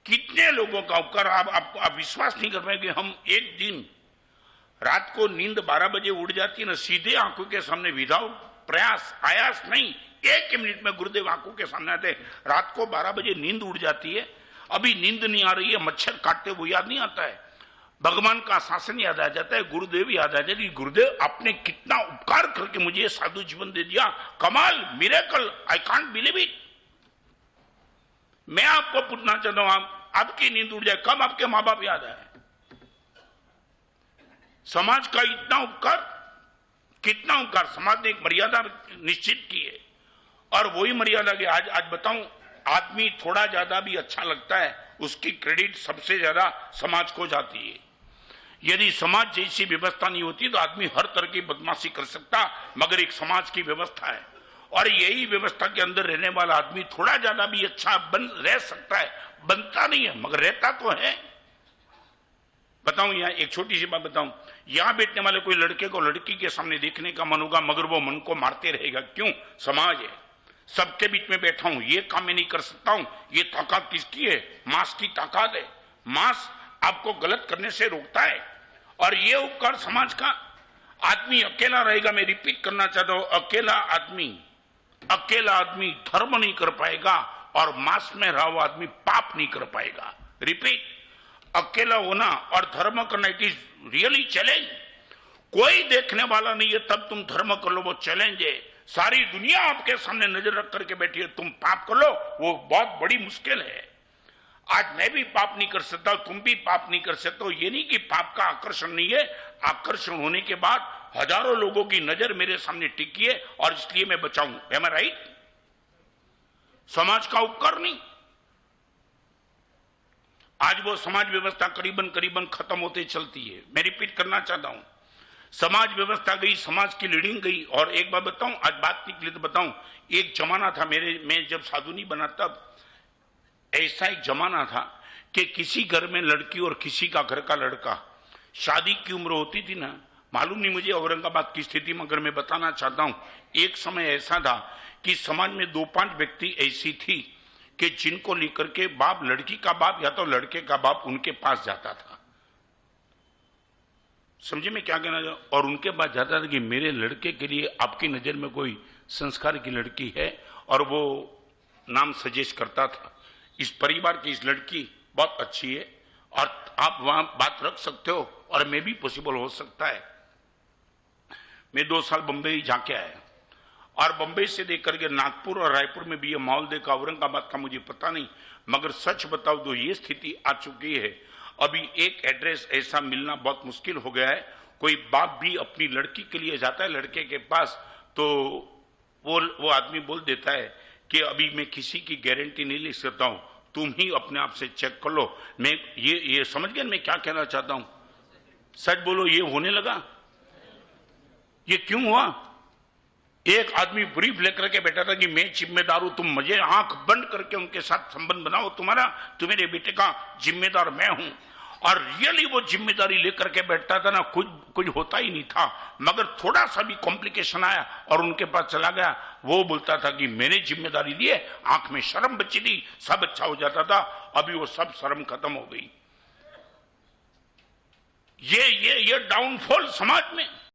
कितने लोगों का उपकार। आप विश्वास नहीं कर पाएंगे। हम एक दिन रात को नींद 12 बजे उड़ जाती है ना, सीधे आंखों के सामने विदाउट प्रयास, आयास नहीं, 1 मिनट में गुरुदेव आंखों के सामने आते। रात को 12 बजे नींद उड़ जाती है, अभी नींद नहीं आ रही है, मच्छर काटते वो याद नहीं आता है, भगवान का शासन याद आ जाता है, गुरुदेव याद आ जाता है। गुरुदेव आपने कितना उपकार करके मुझे साधु जीवन दे दिया, कमाल, miracle, I can't believe it. मैं आपको पूछना चाहता हूं, आपकी नींद उड़ जाए, कब आपके मां बाप याद आए? समाज का इतना उपकार, कितना उपकार। समाज ने एक मर्यादा निश्चित की है और वही मर्यादा के आज बताऊं, आदमी थोड़ा ज्यादा भी अच्छा लगता है, उसकी क्रेडिट सबसे ज्यादा समाज को जाती है। यदि समाज जैसी व्यवस्था नहीं होती तो आदमी हर तरह की बदमाशी कर सकता, मगर एक समाज की व्यवस्था है और यही व्यवस्था के अंदर रहने वाला आदमी थोड़ा ज्यादा भी अच्छा रह सकता है, बनता नहीं है मगर रहता तो है। बताऊं, यहां एक छोटी सी बात बताऊं, यहां बैठने वाले कोई लड़के को लड़की के सामने देखने का मन होगा मगर वो मन को मारते रहेगा। क्यों? समाज है, सबके बीच में बैठा हूं, ये काम मैं नहीं कर सकता हूं। ये ताकत किसकी है? मांस की ताकत है। मांस आपको गलत करने से रोकता है और ये उपकार समाज का। आदमी अकेला रहेगा, मैं रिपीट करना चाहता हूं, अकेला आदमी धर्म नहीं कर पाएगा और मांस में रहा हुआ आदमी पाप नहीं कर पाएगा। रिपीट, अकेला होना और धर्म करना, इट इज रियली चैलेंज। कोई देखने वाला नहीं है तब तुम धर्म कर लो, वो चैलेंज है। सारी दुनिया आपके सामने नजर रख करके बैठी है, तुम पाप कर लो, वो बहुत बड़ी मुश्किल है। आज मैं भी पाप नहीं कर सकता, तुम भी पाप नहीं कर सकते। ये नहीं कि पाप का आकर्षण नहीं है, आकर्षण होने के बाद हजारों लोगों की नजर मेरे सामने टिकी है और इसलिए मैं बचाऊं। एम आई राइट? समाज का उपकार नहीं। आज वो समाज व्यवस्था करीबन खत्म होते चलती है। मैं रिपीट करना चाहता हूं, समाज व्यवस्था गई, समाज की लीडिंग गई। और एक बात बताऊं, आज बात के लिए तो बताऊं, एक जमाना था मैं जब साधु नहीं बना तब ऐसा एक जमाना था कि किसी घर में लड़की और किसी का घर का लड़का, शादी की उम्र होती थी ना, मालूम नहीं मुझे औरंगाबाद की स्थिति मगर मैं बताना चाहता हूं, एक समय ऐसा था कि समाज में 2-5 व्यक्ति ऐसी थी कि जिनको लेकर के बाप, लड़की का बाप या तो लड़के का बाप उनके पास जाता था। समझे मैं क्या कहना चाहूं? और उनके पास जाता था कि मेरे लड़के के लिए आपकी नजर में कोई संस्कार की लड़की है, और वो नाम सजेस्ट करता था, इस परिवार की इस लड़की बहुत अच्छी है और आप वहां बात रख सकते हो और मैं भी पॉसिबल हो सकता है। मैं 2 साल बंबई जाके आया और बंबई से देख करके नागपुर और रायपुर में भी ये माहौल देखा, औरंगाबाद का मुझे पता नहीं, मगर सच बताओ तो ये स्थिति आ चुकी है। अभी एक एड्रेस ऐसा मिलना बहुत मुश्किल हो गया है। कोई बाप भी अपनी लड़की के लिए जाता है लड़के के पास तो वो आदमी बोल देता है कि अभी मैं किसी की गारंटी नहीं ले सकता हूं, तुम ही अपने आप से चेक कर लो। मैं ये समझ गए मैं क्या कहना चाहता हूं? सच बोलो, ये होने लगा। ये क्यों हुआ? एक आदमी ब्रीफ लेकर के बैठा था कि मैं जिम्मेदार हूं, तुम मुझे आंख बंद करके उनके साथ संबंध बनाओ, तुम्हारे बेटे का जिम्मेदार मैं हूं। और रियली वो जिम्मेदारी लेकर के बैठता था ना, कुछ होता ही नहीं था, मगर थोड़ा सा भी कॉम्प्लिकेशन आया और उनके पास चला गया, वो बोलता था कि मैंने जिम्मेदारी ली है, आंख में शर्म बची थी, सब अच्छा हो जाता था। अभी वो सब शर्म खत्म हो गई। ये डाउनफॉल समाज में